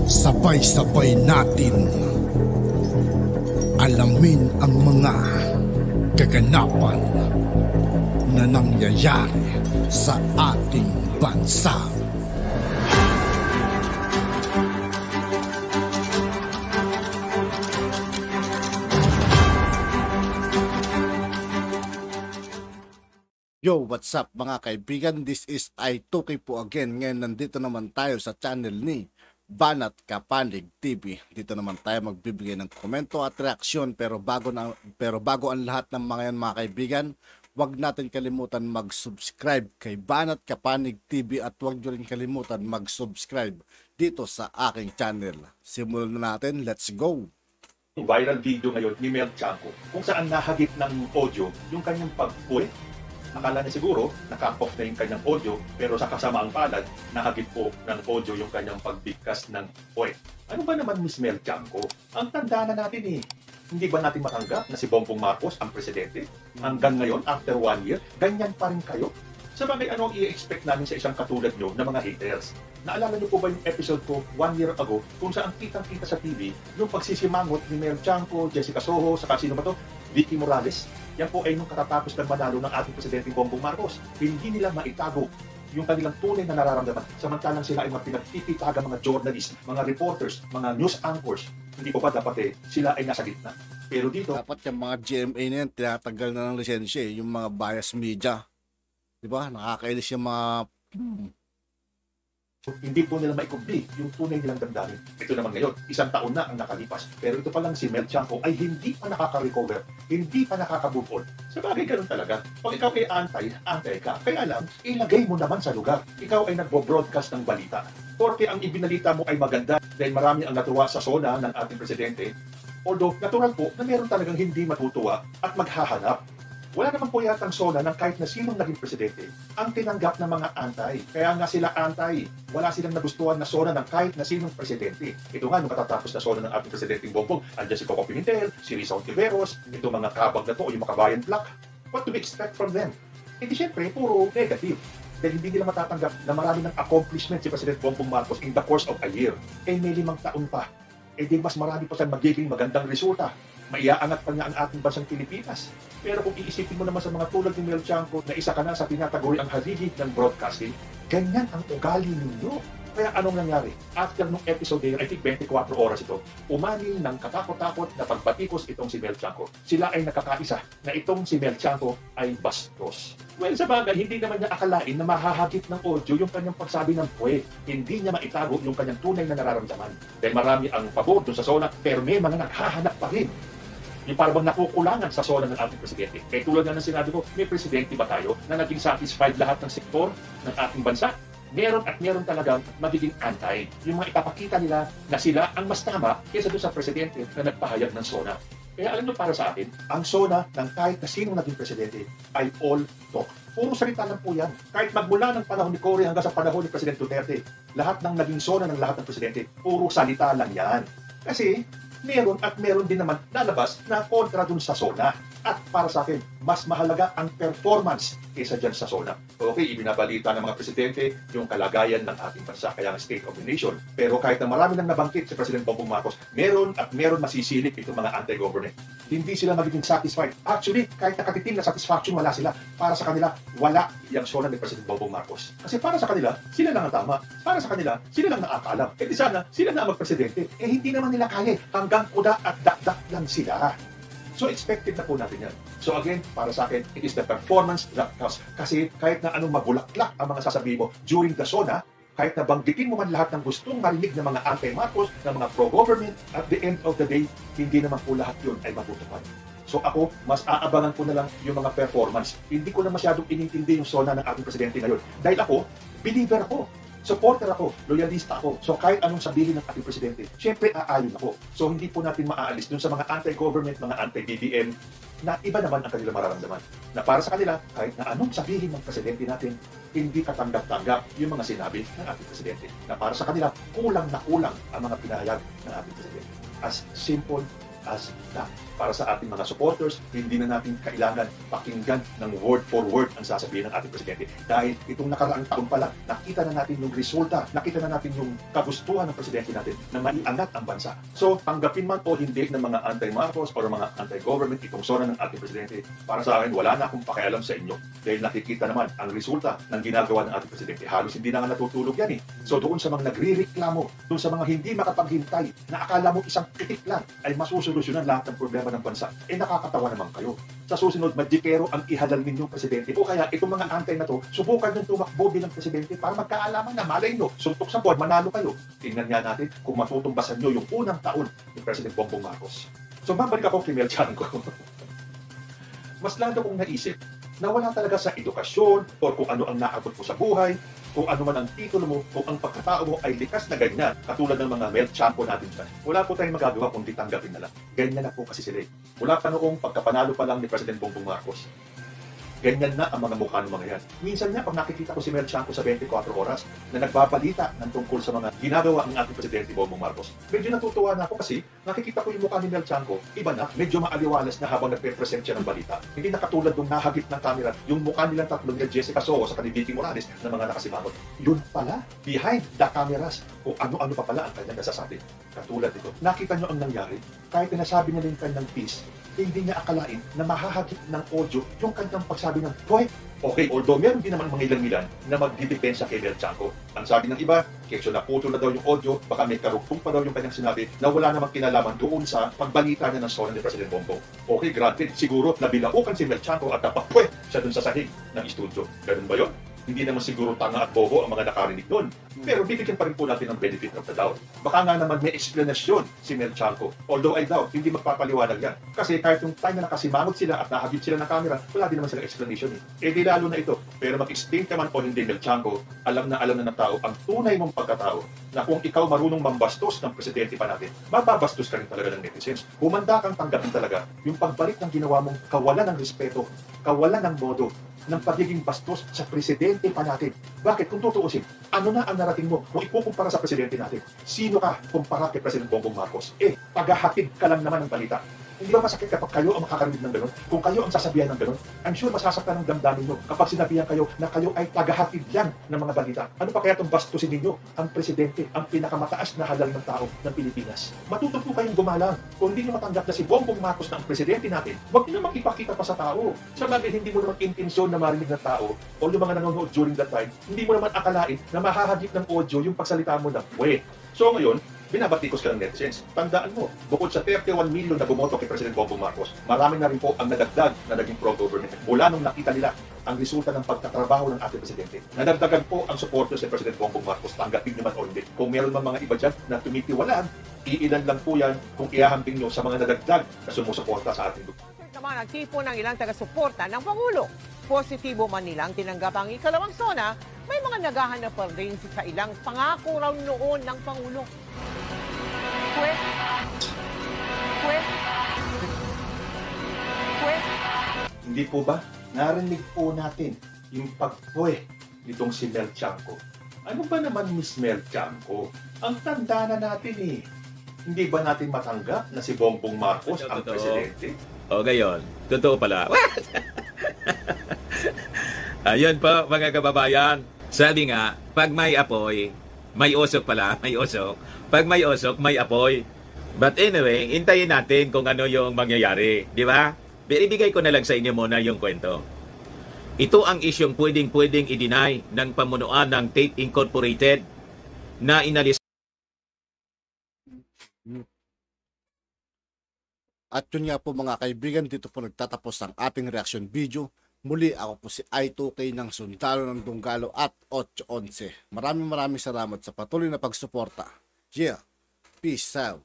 Sabay-sabay natin alamin ang mga kaganapan na nangyayari sa ating bansa. Yo, what's up mga kaibigan? This is I2K po again. Ngayon nandito naman tayo sa channel ni Banat Kapanig TV. Dito naman tayo magbibigay ng komento at reaksyon. Pero bago ang lahat ng mga yan mga kaibigan, huwag natin kalimutan mag-subscribe kay Banat Kapanig TV at huwag nyo rin kalimutan mag-subscribe dito sa aking channel. Simulan na natin, let's go! Viral video ngayon ni Mel Chanco kung saan nahagip ng audio yung kanyang pag-uwi. Akala niya siguro naka-off na yung kanyang audio, pero sa kasamaang palad, nahagip po ng audio yung kanyang pagbigkas ng puwet. Ano ba naman Miss Mel Chanco? Ang tanda na natin eh. Hindi ba natin matanggap na si Bongbong Marcos ang presidente? Hanggang ngayon, after 1 year, ganyan pa rin kayo? Sa bagay, ano ang i-expect namin sa isang katulad nyo na mga haters? Naalala niyo po ba yung episode ko 1 year ago kung saan kitang-kita sa TV yung pagsisimangot ni Mel Chanco, Jessica Soho, saka sino ba to? Vicky Morales. Yan po ay nung katatapos ng manalo ng ating Presidente Bongbong Marcos. Hindi nila maitago yung kanilang tunay na nararamdaman. Samantalang sila ay mga pinagtititagang mga journalists, mga reporters, mga news anchors. Hindi po ba dapat sila ay nasa gitna? Pero dito, dapat yung mga GMA na yan, tinatanggal na ng lisensya yung mga bias media. Diba? Nakakainis yung mga hindi po nila maikubli yung tunay nilang damdamin. Ito naman ngayon, 1 taon na ang nakalipas. Pero ito pa lang si Mel Chanco ay hindi pa nakaka-recover, hindi pa nakaka-move on. Sa bagay ganun talaga. Pag ikaw ay antay ka. Kaya lang, ilagay mo naman sa lugar. Ikaw ay nagbo-broadcast ng balita. Porque ang ibinalita mo ay maganda dahil marami ang natuwa sa SONA ng ating presidente. Although, natural po na meron talagang hindi matutuwa at maghahanap. Wala naman po yatang SONA ng kahit na sinong naging presidente ang tinanggap ng mga antay. Kaya nga sila antay. Wala silang nagustuhan na SONA ng kahit na sinong presidente. Ito nga, nung katatapos na SONA ng ating presidenteng Bongbong, andyan si Coco Pimentel, si Risa Ontiveros, ito mga kabag na to, yung mga kabayan black. What do we expect from them? Hindi siyempre, puro negative. Dahil hindi nila matatanggap na marami ng accomplishment si President Bongbong Marcos in the course of a year. May 5 taon pa. Di mas marami pa sa magiging magandang resulta. Maiaangat pa niya ang ating bansang Pilipinas. Pero kung iisipin mo naman sa mga tulad ni Mel Chanco na isa ka na sa tinataguri ang haligi ng broadcasting, ganyan ang ugali ninyo. Kaya anong nangyari? After nung episode na yun, I think 24 oras ito, umanin ng katakot-takot na pagbatikos itong si Mel Chanco. Sila ay nakakaisa na itong si Mel Chanco ay bastos. Well, sa bagay, hindi naman niya akalain na mahahagip ng audio yung kanyang pagsabi ng puwe. Hindi niya maitago yung kanyang tunay na nararamdaman. Dahil marami ang pabor doon sa SONA, pero may mga naghahanap pa rin. Yung parang nakukulangan sa SONA ng ating presidente. Kaya tulad nga ng sinabi ko, may presidente ba tayo na naging satisfied lahat ng sektor ng ating bansa? Meron at meron talagang magiging antay. Yung mga ipapakita nila na sila ang mas tama kaysa doon sa presidente na nagpahayag ng SONA. Kaya alam nyo para sa akin, ang SONA ng kahit na sinong naging presidente ay all talk. Puro salita lang po yan. Kahit magmula ng panahon ni Cory hanggang sa panahon ni President Duterte, lahat ng naging SONA ng lahat ng presidente, puro salita lang yan. Kasi meron at meron din naman lalabas na kontra dun sa SONA. At para sa akin, mas mahalaga ang performance kaysa dyan sa SONA. Okay, ibinabalita ng mga presidente yung kalagayan ng ating bansa, kaya ang State of the Nation. Pero kahit na marami nang nabanggit si President Bongbong Marcos, meron at meron masisilip itong mga anti-government. Hindi sila magiging satisfied. Actually, kahit nakatitim na satisfaction, wala sila. Para sa kanila, wala yung SONA ni President Bongbong Marcos. Kasi para sa kanila, sila lang ang tama. Para sa kanila, sila lang nakakaalam. Di sana, sila na ang magpresidente. Hindi naman nila kaya. Hanggang kuda at dakdak lang sila. So expected na po natin yan. So again, para sa akin, it is the performance that counts. Kasi kahit na anong mabulaklak ang mga sasabihin mo during the SONA, kahit na banggitin mo man lahat ng gustong marinig ng mga anti-Marcos, ng mga pro-government, at the end of the day, hindi naman po lahat yun ay matutupad. So ako, mas aabangan ko na lang yung mga performance. Hindi ko na masyadong inintindi yung SONA ng ating presidente ngayon. Dahil ako, believer ako. Supporter ako, loyalista ako. So kahit anong sabihin ng ating presidente, syempre aayon ako. So hindi po natin maaalis dun sa mga anti-government, mga anti-BBM, na iba naman ang kanilang mararamdaman. Na para sa kanila, kahit na anong sabihin ng presidente natin, hindi katanggap-tanggap yung mga sinabi ng ating presidente. Na para sa kanila, kulang na kulang ang mga pinahayag ng ating presidente. As simple as na. Para sa ating mga supporters, hindi na natin kailangan pakinggan ng word for word ang sasabihin ng ating presidente. Dahil itong nakaraang taon pa lang, nakita na natin yung resulta, nakita na natin yung kagustuhan ng presidente natin na maiangat ang bansa. So, tanggapin man o hindi ng mga anti-Marcos o mga anti-government itong sona ng ating presidente, para sa akin, wala na akong pakialam sa inyo. Dahil nakikita naman ang resulta ng ginagawa ng ating presidente. Halos hindi na nga natutulog yan eh. So, doon sa mga nagre-reklamo, doon sa mga hindi makapaghintay, na akala mo isang kritik lang ay masusolusyonan lahat ng problema ng bansa, nakakatawa naman kayo. Sa susunod, madikero ang ihalal ninyong presidente. O kaya, itong mga antay na to, subukan nyo tumakbo bilang presidente para magkaalaman na malay nyo. Suntok sa buwan, manalo kayo. Tingnan nga natin kung matutumbasan nyo yung unang taon ni President Bongbong Marcos. So, mabalik ako kay Mel Tiangco. Mas lalo kong naisip na wala talaga sa edukasyon o kung ano ang naabot mo sa buhay, kung ano man ang titulo mo, kung ang pagkatao mo ay likas na ganyan, katulad ng mga Mel Tiangco natin dyan. Wala po tayong magagawa kundi tanggapin na lang. Ganyan na po kasi sila. Mula pa noong pagkapanalo pa lang ni President Bongbong Marcos, ganyan na ang mga mukha ng mga yan. Minsan nga, pag nakikita ko si Mel Tiangco sa 24 oras na nagbabalita ng tungkol sa mga ginagawa ng ating Presidente Bongbong Marcos, medyo natutuwa na ako kasi nakikita ko yung mukha ni Mel Tiangco, iba na, medyo maaliwalas na habang nagpe-present siya ng balita. Hindi na katulad nung nahagip ng camera, yung mukha nilang tatlo ni Jessica Soho sa Vicky Morales na mga nakasimangot. Yun pala, behind the cameras, kung ano-ano pa pala ang kanyang nasasabi. Katulad ito, nakita nyo ang nangyari, kahit nasabi niya yung kanyang piece, hindi niya akalain na mahahagip ng audio yung kanyang pagsabi ng Hoy! Okay, although meron din naman mga ilan-ilan na magdidepensa kay Mel Tiangco. Ang sabi ng iba, kesyo naputol na daw yung audio, baka may karugtong pa daw yung kanyang sinabi na wala namang kinalaman doon sa pagbalita niya ng sona ni President Bongbong. Okay, granted, siguro nabilaukan si Mel Tiangco at napapwe siya dun sa sahig ng studio. Ganun ba yun? Hindi naman siguro tanga at bobo ang mga nakarinig doon. Pero bibigyan pa rin po natin ng benefit of the doubt. Baka nga naman may explanation si Mel Tiangco. Although I doubt, hindi magpapaliwanag yan. Kasi kahit yung time na nakasimangot sila at nahagip sila ng camera, wala din naman silang explanation eh. Eh di lalo na ito. Pero mag-explain ka man o hindi, Mel Tiangco, alam na ng tao ang tunay mong pagkatao na kung ikaw marunong mambastos ng presidente pa natin, mababastos ka rin talaga ng netizens. Humanda kang tanggapin talaga yung pagbalik ng ginawa mong kawalan ng respeto, kawalan ng modo, ng pagiging bastos sa presidente pa natin. Bakit? Kung tutuusin, ano na ang narating mo kung ikukumpara sa presidente natin? Sino ka kumpara kay President Bongbong Marcos? Tagahatid ka lang naman ng balita. Hindi ba masakit kapag kayo ang makakarinig ng gano'n? Kung kayo ang sasabihan ng gano'n, I'm sure masasaktan ng damdamin nyo kapag sinabihan kayo na kayo ay tagahatid lang ng mga balita. Ano pa kaya itong bastusin ninyo? Ang presidente, ang pinakamataas na halal ng tao ng Pilipinas. Matuto po kayong gumalang. Kung hindi nyo matanggap na si Bongbong Marcos na ang presidente natin, huwag nyo namang ipakita pa sa tao. Sa bagay, hindi mo naman intensyon na marinig ng tao o yung mga nanonood during that time, hindi mo naman akalain na mahahagip ng audio yung pagsalita mo ng wait. So ngayon, binabatikos ka ng netizens. Tandaan mo, bukod sa 31 million na bumoto kay President Bongbong Marcos, marami na rin po ang nadagdag na naging pro-government mula nung nakita nila ang resulta ng pagtatrabaho ng ating presidente. Nadagdagan po ang supporters ni President Bongbong Marcos, tanggapin naman o hindi. Kung meron man mga iba dyan na tumitiwalaan, iilan lang po yan kung ihahambing nyo sa mga nadagdag na sumusuporta sa ating grupo. Naman nagtipo ng ilang taga-suporta ng Pangulo. Positibo man nilang tinanggap ang ikalawang sona, may mga naghahanap pa rin sa ilang pangako raw noon ng Pangulo. Hindi po ba? Narinig po natin yung pagpuwe nitong si Mel Tiangco. Ano ba naman Miss Mel Tiangco? Ang tanda na natin eh. Hindi ba natin matanggap na si Bongbong Marcos ang presidente? O gayon, totoo pala. Ayun po mga kababayan. Sabi nga, pag may apoy, may usok pala, may usok. Pag may usok, may apoy. But anyway, hintayin natin kung ano yung mangyayari, di ba? Ibigay ko na lang sa inyo muna yung kwento. Ito ang isyong pwedeng i-deny ng pamunuan ng Tate Incorporated na inalis. At yun nga po mga kaibigan, dito po nagtatapos ang ating reaction video. Muli ako po si I2K ng Sundalo ng Dunggalo at 811. Maraming salamat sa patuloy na pagsuporta. Yeah, peace out.